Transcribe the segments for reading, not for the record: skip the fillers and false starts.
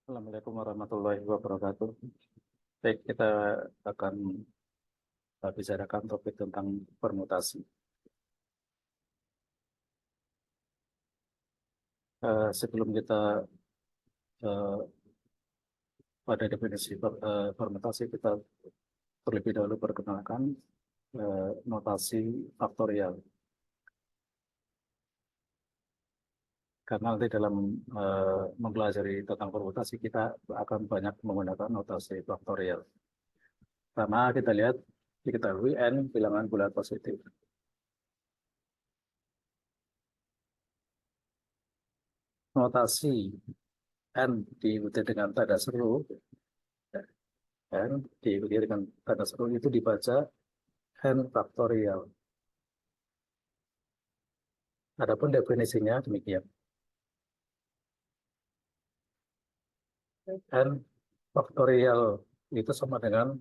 Assalamualaikum warahmatullahi wabarakatuh. Baik, kita akan bicarakan topik tentang permutasi. Sebelum kita eh, pada definisi permutasi, kita terlebih dahulu perkenalkan notasi faktorial. Karena nanti dalam mempelajari tentang permutasi, kita akan banyak menggunakan notasi faktorial. Karena kita lihat, diketahui N bilangan bulat positif. Notasi N diikuti dengan tanda seru, N diikuti dengan tanda seru itu dibaca N faktorial. Adapun definisinya demikian. N faktorial itu sama dengan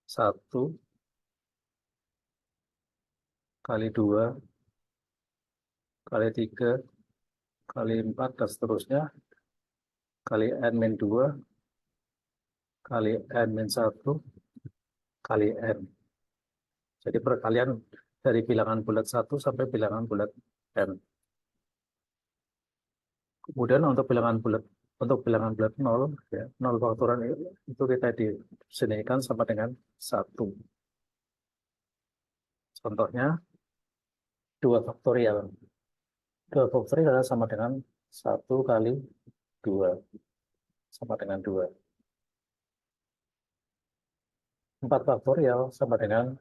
1 kali 2 kali 3 kali 4 dan seterusnya kali N-2 kali N-1 kali N. Jadi perkalian dari bilangan bulat 1 sampai bilangan bulat N. Kemudian untuk bilangan bulat 0, ya, 0 faktorial itu kita disinikan sama dengan 1. Contohnya 2 faktorial. 2 faktorial adalah sama dengan 1 kali 2 sama dengan 2. 4 faktorial sama dengan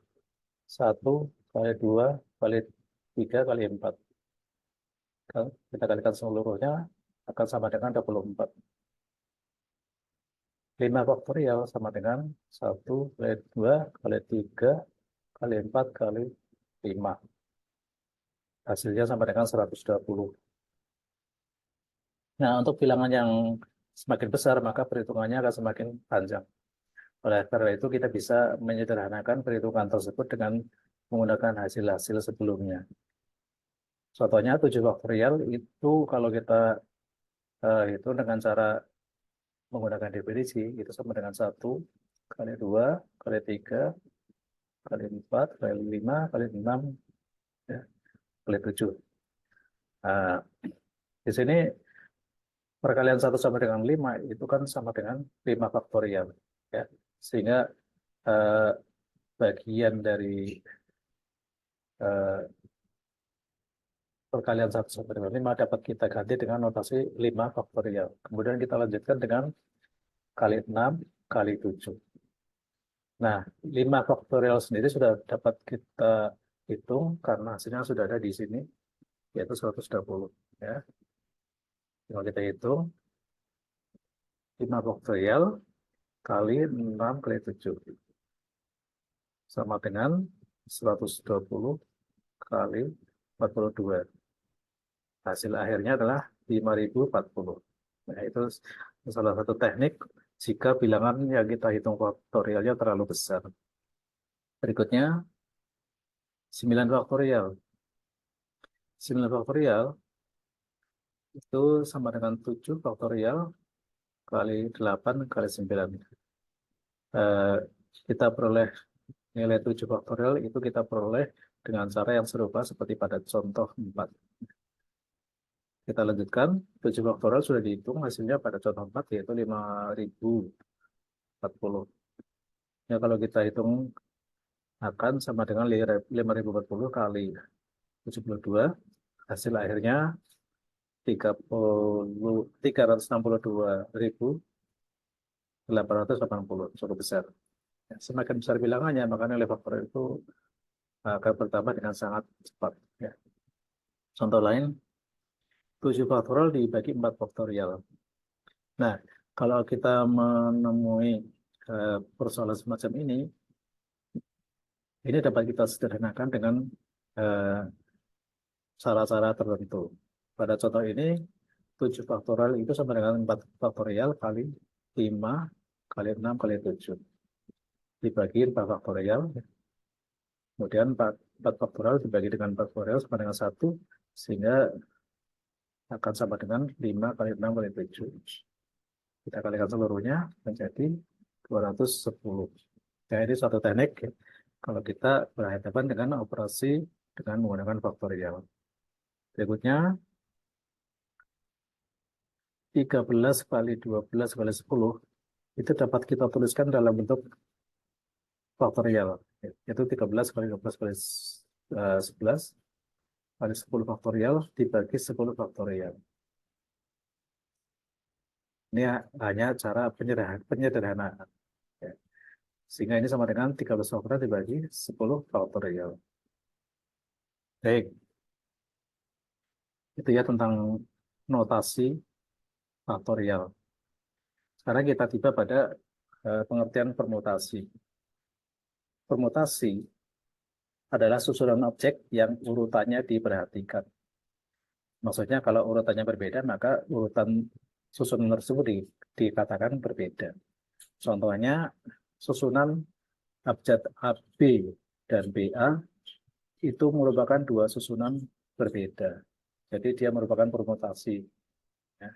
1 kali 2 kali 3 kali 4. Kita kalikan seluruhnya akan sama dengan 24. 5 faktorial sama dengan 1 kali 2 kali 3 kali 4 kali 5. Hasilnya sama dengan 120. Nah, untuk bilangan yang semakin besar, maka perhitungannya akan semakin panjang. Oleh karena itu, kita bisa menyederhanakan perhitungan tersebut dengan menggunakan hasil-hasil sebelumnya. Contohnya 7 faktorial itu kalau kita hitung dengan cara menggunakan definisi, itu sama dengan 1 kali 2 kali 3 kali 4 kali 5 kali 6 ya, kali 7. Nah, di sini perkalian 1 sama dengan 5 itu kan sama dengan 5 faktorial. Ya. Sehingga eh, bagian dari eh, perkalian 1 sama dengan 5 dapat kita ganti dengan notasi 5 faktorial. Kemudian kita lanjutkan dengan kali 6 kali 7. Nah, 5 faktorial sendiri sudah dapat kita hitung karena hasilnya sudah ada di sini, yaitu 120. Ya. Kalau kita hitung 5 faktorial kali 6 kali 7 sama dengan 120 kali 42. Hasil akhirnya adalah 5040. Nah, itu salah satu teknik jika bilangan yang kita hitung faktorialnya terlalu besar. Berikutnya 9 faktorial. 9 faktorial itu sama dengan 7 faktorial kali 8 kali 9. Eh, kita peroleh nilai 7 faktorial itu kita peroleh dengan cara yang serupa seperti pada contoh 4. Kita lanjutkan, 7 faktorial sudah dihitung hasilnya pada contoh 4 yaitu 5040. Ya, kalau kita hitung akan sama dengan 5040 kali 72, hasil akhirnya 362.880, cukup besar. Ya, semakin besar bilangannya, maka nilai faktorial itu akan bertambah dengan sangat cepat. Ya. Contoh lain, 7 faktorial dibagi 4 faktorial. Nah, kalau kita menemui persoalan semacam ini dapat kita sederhanakan dengan cara-cara tertentu. Pada contoh ini, 7 faktorial itu sama dengan 4 faktorial kali 5 kali 6 kali 7. Dibagi 4 faktorial, kemudian 4 faktorial dibagi dengan 4 faktorial sama dengan 1, sehingga akan sama dengan 5 kali 6 kali 7. Kita kalikan seluruhnya menjadi 210. Ya, ini suatu teknik ya, kalau kita berhadapan dengan operasi dengan menggunakan faktorial. Berikutnya, 13 kali 12 kali 10 itu dapat kita tuliskan dalam bentuk faktorial. Yaitu 13 kali 12 kali 11 kali 10 faktorial dibagi 10 faktorial. Ini hanya cara penyederhanaan. Ya. Sehingga ini sama dengan 13 faktorial dibagi 10 faktorial. Baik. Itu ya tentang notasi faktorial. Sekarang kita tiba pada pengertian permutasi. Permutasi adalah susunan objek yang urutannya diperhatikan. Maksudnya kalau urutannya berbeda, maka urutan susunan tersebut dikatakan berbeda. Contohnya, susunan abjad AB dan BA itu merupakan dua susunan berbeda. Jadi dia merupakan permutasi. Ya.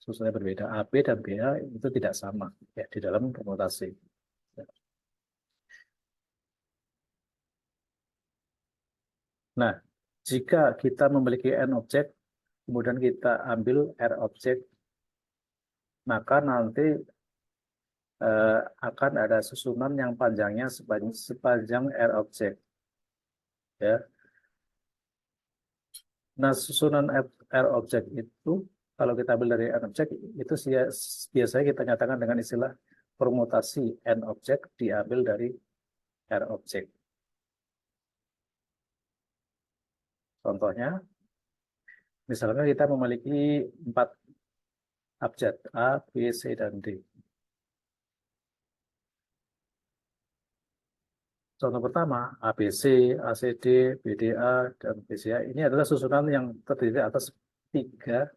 Susunannya berbeda. AB dan BA itu tidak sama ya, di dalam permutasi. Ya. Nah, jika kita memiliki N objek, kemudian kita ambil R objek, maka nanti akan ada susunan yang panjangnya sepanjang R objek. Ya. Nah, susunan R objek itu, kalau kita ambil dari N objek, itu biasanya kita nyatakan dengan istilah permutasi N objek diambil dari R objek. Contohnya, misalnya kita memiliki 4 abjad A, B, C, dan D. Contoh pertama, ABC, ACD, BDA, dan BCA. Ini adalah susunan yang terdiri atas 3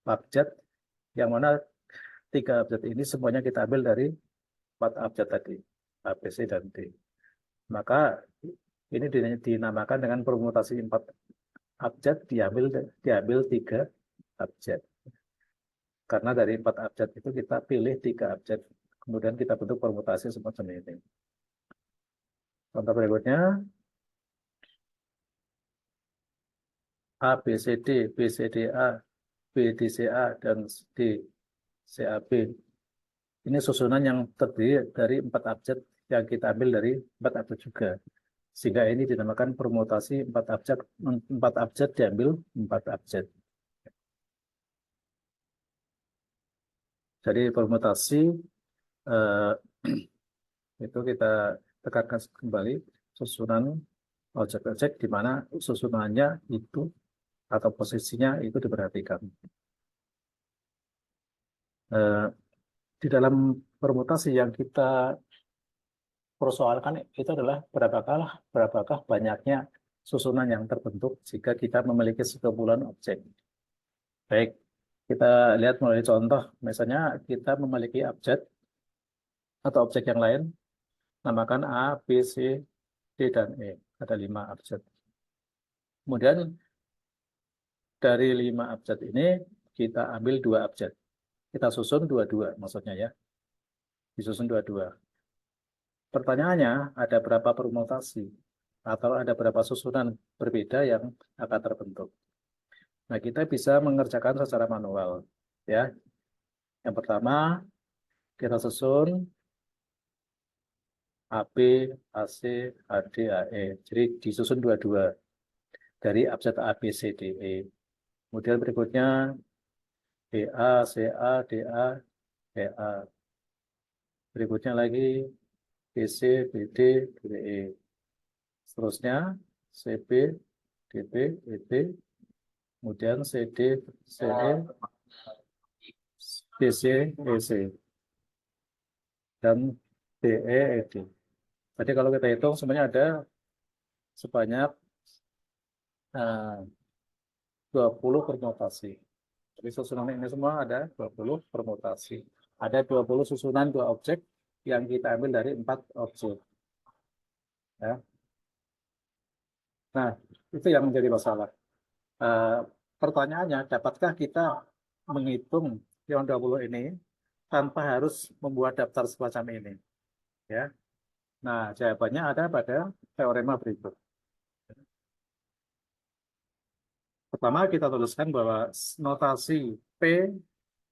abjad, yang mana 3 abjad ini semuanya kita ambil dari 4 abjad tadi, ABC dan D. Maka ini dinamakan dengan permutasi 4 abjad diambil 3 abjad. Karena dari 4 abjad itu kita pilih 3 abjad, kemudian kita bentuk permutasi semacam ini. Contoh berikutnya, A, B, C, D, B, C, D, A, B, D, C, A, dan D, C, A, B. Ini susunan yang terdiri dari 4 abjad yang kita ambil dari 4 abjad juga. Sehingga ini dinamakan permutasi 4 abjad, 4 abjad diambil 4 abjad. Jadi permutasi eh, itu kita tekankan kembali susunan objek-objek di mana susunannya itu atau posisinya itu diperhatikan. Di dalam permutasi yang kita persoalkan itu adalah berapakah banyaknya susunan yang terbentuk jika kita memiliki sekumpulan objek. Baik, kita lihat melalui contoh. Misalnya kita memiliki abjad atau objek yang lain, namakan A, B, C, D, dan E. Ada 5 abjad. Kemudian dari 5 abjad ini kita ambil 2 abjad. Kita susun 2-2 maksudnya ya. Disusun 2-2. Pertanyaannya, ada berapa permutasi atau ada berapa susunan berbeda yang akan terbentuk. Nah, kita bisa mengerjakan secara manual ya. Yang pertama, kita susun AB, AC, AD, AE. Jadi disusun 2-2 dari abjad A, B, C, D, E. Kemudian berikutnya BA, CA, DA, BA. Berikutnya lagi BC, BD, BE. Seterusnya CB, DB, EB. Kemudian CD, CE, DC, EC. Dan DE, ED. Jadi kalau kita hitung sebenarnya ada sebanyak 20 permutasi. Jadi susunan ini semua ada 20 permutasi. Ada 20 susunan 2 objek yang kita ambil dari 4 objek. Ya. Nah, itu yang menjadi masalah. Pertanyaannya, dapatkah kita menghitung yang 20 ini tanpa harus membuat daftar semacam ini. Ya. Nah, jawabannya ada pada teorema berikut. Pertama, kita tuliskan bahwa notasi P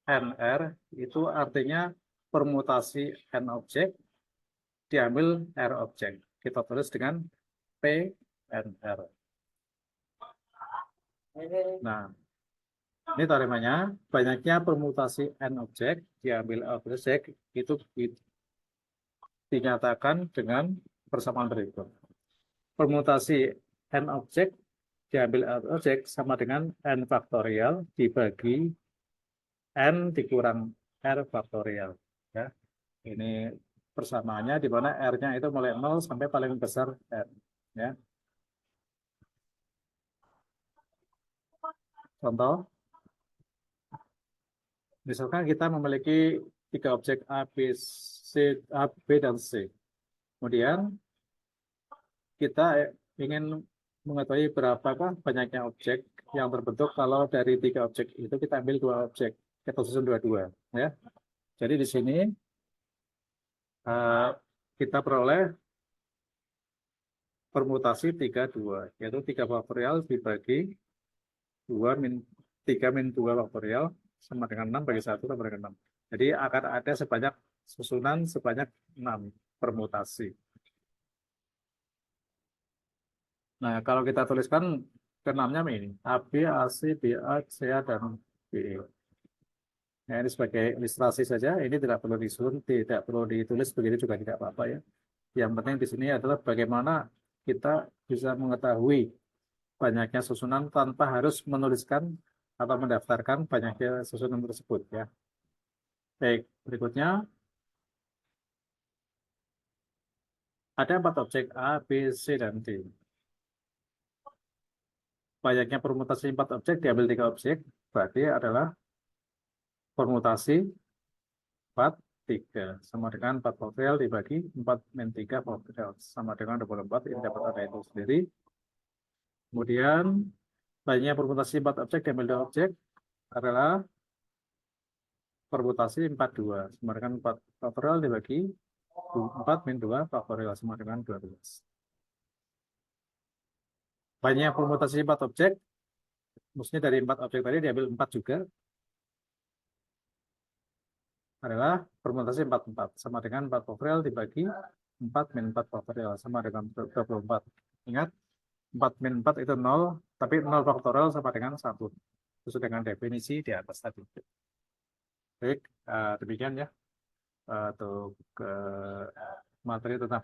n R itu artinya permutasi n objek diambil R objek. Kita tulis dengan P n R. Nah, ini teoremanya, banyaknya permutasi n objek diambil R objek itu dinyatakan dengan persamaan berikut. Permutasi n objek diambil R objek sama dengan n faktorial dibagi n dikurang R faktorial. Ya. Ini persamaannya di mana R-nya itu mulai 0 sampai paling besar N. Ya. Contoh, misalkan kita memiliki 3 objek A, B, C, A, B, dan C. Kemudian kita ingin mengetahui berapakah banyaknya objek yang terbentuk kalau dari 3 objek itu kita ambil 2 objek, kita susun dua-dua. Ya. Jadi di sini kita peroleh permutasi 3, 2, yaitu 3 faktorial dibagi 3 min 2 faktorial sama dengan 6 bagi 1 sama dengan 6. Jadi akan ada sebanyak susunan sebanyak 6 permutasi. Nah, kalau kita tuliskan ke-6-nya ini, AB, AC, BA, CA, dan BE. Nah, ini sebagai ilustrasi saja, ini tidak perlu disusun, tidak perlu ditulis, begitu juga tidak apa-apa ya. Yang penting di sini adalah bagaimana kita bisa mengetahui banyaknya susunan tanpa harus menuliskan atau mendaftarkan banyaknya susunan tersebut ya. Baik, berikutnya ada 4 objek A, B, C, dan D. Banyaknya permutasi 4 objek diambil 3 objek, berarti adalah permutasi 4, 3 sama dengan 4 faktorial dibagi 4 min 3 faktorial sama dengan 24, ini dapat ada itu sendiri. Kemudian banyaknya permutasi 4 objek diambil 2 objek adalah permutasi 4, 2 sama dengan 4 faktorial dibagi 4 min 2 faktorial sama dengan 12. Banyak permutasi 4 objek, maksudnya dari 4 objek tadi diambil 4 juga, adalah permutasi 4, 4 sama dengan 4 faktorial dibagi 4 min 4 faktorial sama dengan 24. Ingat, 4 min 4 itu 0, tapi 0 faktorial sama dengan 1. Sesuai dengan definisi di atas tadi. Baik, demikian ya untuk materi tentang